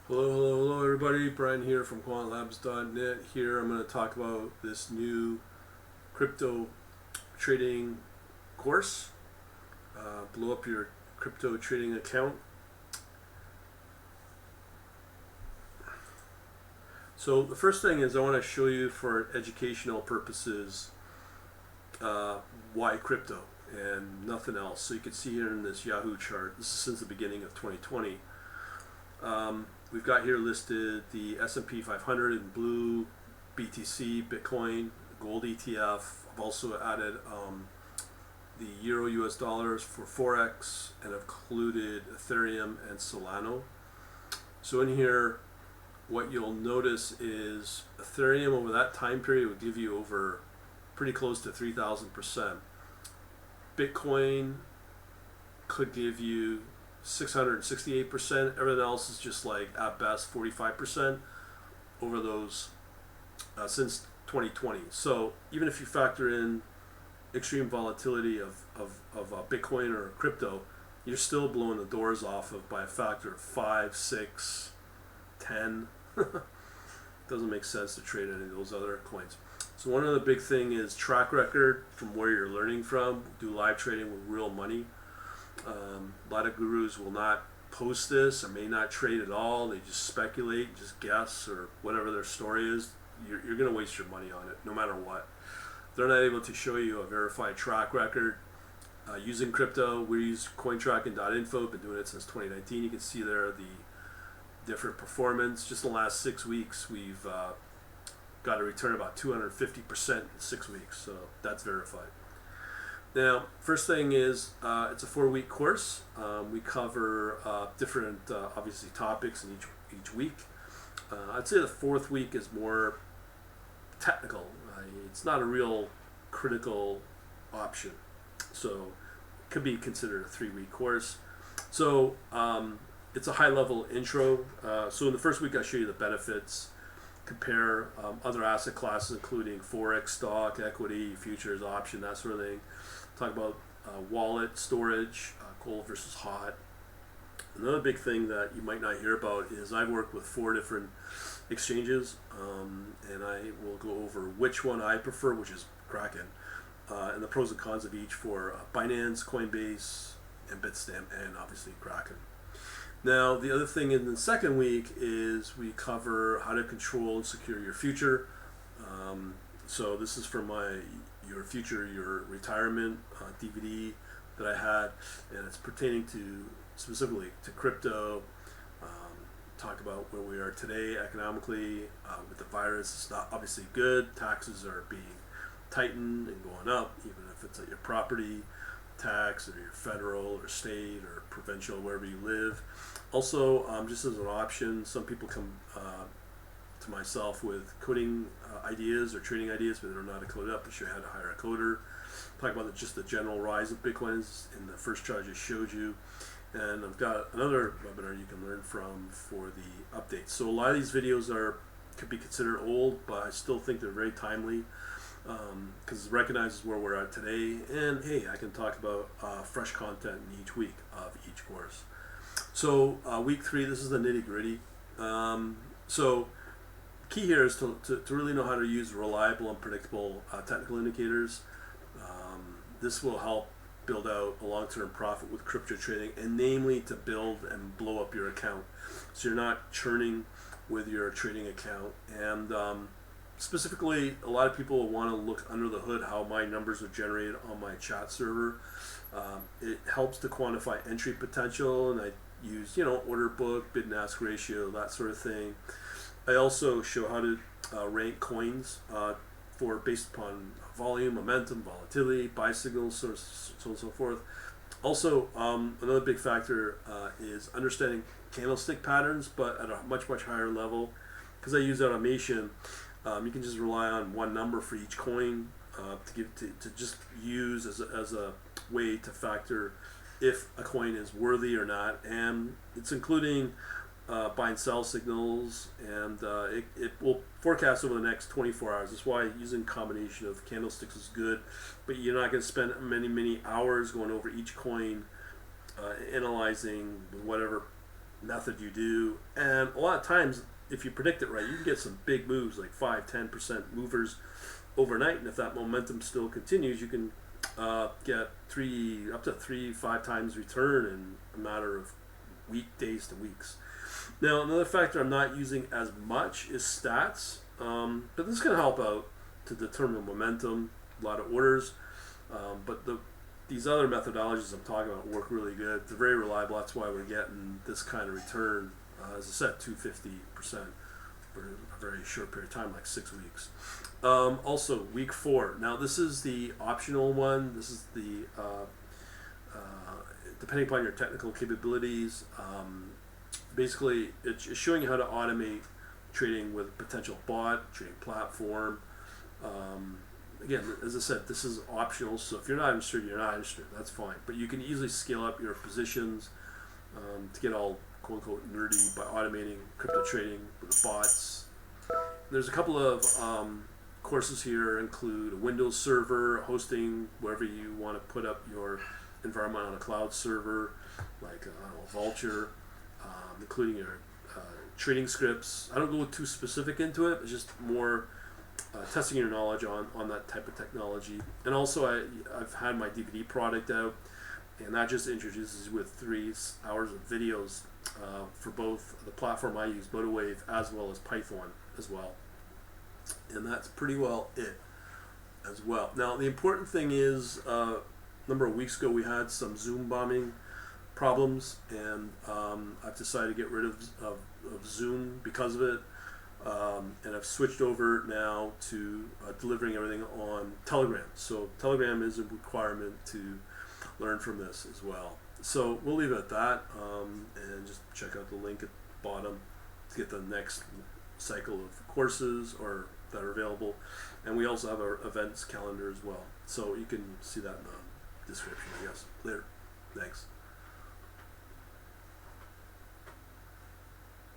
Hello everybody. Brian here from quantlabs.net. Here I'm going to talk about this new crypto trading course. Blow up your crypto trading account. So the first thing is I want to show you for educational purposes why crypto and nothing else. So you can see here in this Yahoo chart, this is since the beginning of 2020. We've got here listed the S&P 500 in blue, BTC, Bitcoin, gold ETF. I've also added the Euro US dollars for Forex, and I've included Ethereum and Solana. So in here, what you'll notice is Ethereum over that time period would give you over pretty close to 3,000%. Bitcoin could give you 668%. Everything else is just like at best 45% over those since 2020. So even if you factor in extreme volatility of Bitcoin or crypto, you're still blowing the doors off of by a factor of 5, 6, 10. Doesn't make sense to trade any of those other coins. So one of the big thing is track record from where you're learning from. Do live trading with real money. A lot of gurus will not post this or may not trade at all. They just speculate, just guess, or whatever their story is. You're going to waste your money on it no matter what. They're not able to show you a verified track record using crypto. We use Cointracking.info, been doing it since 2019. You can see there the different performance. Just in the last 6 weeks, we've got a return about 250% in 6 weeks, so that's verified. Now, first thing is it's a 4-week course. We cover different, obviously, topics in each week. I'd say the 4th week is more technical. It's not a real critical option, so it could be considered a 3-week course. So it's a high-level intro. So in the first week, I show you the benefits, compare other asset classes, including Forex, stock, equity, futures, option, that sort of thing. Talk about wallet, storage, cold versus hot. Another big thing that you might not hear about is I've worked with 4 different exchanges, and I will go over which one I prefer, which is Kraken, and the pros and cons of each for Binance, Coinbase, and Bitstamp, and obviously Kraken. Now, the other thing in the second week is we cover how to control and secure your future. So this is from your retirement DVD that I had, and it's pertaining to specifically to crypto. Talk about where we are today economically with the virus. It's not obviously good. Taxes are being tightened and going up, even if it's at your property tax or your federal or state or provincial, wherever you live. Also, just as an option, some people come to myself with coding ideas or trading ideas, but they don't know how to code it up. I show you how to hire a coder. Talk about just the general rise of Bitcoins in the first chart I just showed you. And I've got another webinar you can learn from for the updates. So a lot of these videos could be considered old, but I still think they're very timely because it recognizes where we're at today. And hey, I can talk about fresh content in each week of each course. So week 3, this is the nitty gritty. So key here is to really know how to use reliable and predictable technical indicators. This will help build out a long-term profit with crypto trading, and namely to build and blow up your account so you're not churning with your trading account. And specifically, a lot of people want to look under the hood how my numbers are generated on my chat server. It helps to quantify entry potential, and I use order book, bid and ask ratio, that sort of thing. I also show how to rank coins based upon volume, momentum, volatility, buy signals, so on and so forth. Also, another big factor is understanding candlestick patterns, but at a much higher level. Because I use automation, you can just rely on one number for each coin to just use as a way to factor if a coin is worthy or not, and it's including buy and sell signals, and it will forecast over the next 24 hours. That's why using a combination of candlesticks is good, but you're not going to spend many hours going over each coin, analyzing whatever method you do. And a lot of times, if you predict it right, you can get some big moves, like 5-10% movers overnight. And if that momentum still continues, you can get up to 3-5 times return in a matter of days to weeks. Now, another factor I'm not using as much is stats, but this can help out to determine momentum, a lot of orders. But these other methodologies I'm talking about work really good. They're very reliable. That's why we're getting this kind of return. As I said, 250% for a very short period of time, like 6 weeks. Also, week 4. Now, this is the optional one. This is the depending upon your technical capabilities. Basically, it's showing you how to automate trading with a potential bot, trading platform. Again, as I said, this is optional, so if you're not interested, you're not interested. That's fine. But you can easily scale up your positions to get all quote-unquote nerdy by automating crypto trading with the bots. There's a couple of courses here include a Windows server, hosting wherever you want to put up your environment on a cloud server, like Vulture, including your trading scripts. I don't go too specific into it. It's just more testing your knowledge on that type of technology. And also I've had my DVD product out, and that just introduces you with 3 hours of videos for both the platform I use, MotoWave, as well as Python as well. And that's pretty well it as well. Now, the important thing is, a number of weeks ago we had some Zoom bombing problems, and I've decided to get rid of Zoom because of it. And I've switched over now to delivering everything on Telegram. So Telegram is a requirement to learn from this as well. So we'll leave it at that, and just check out the link at the bottom to get the next cycle of courses that are available. And we also have our events calendar as well. So you can see that in the description, I guess. Later. Thanks.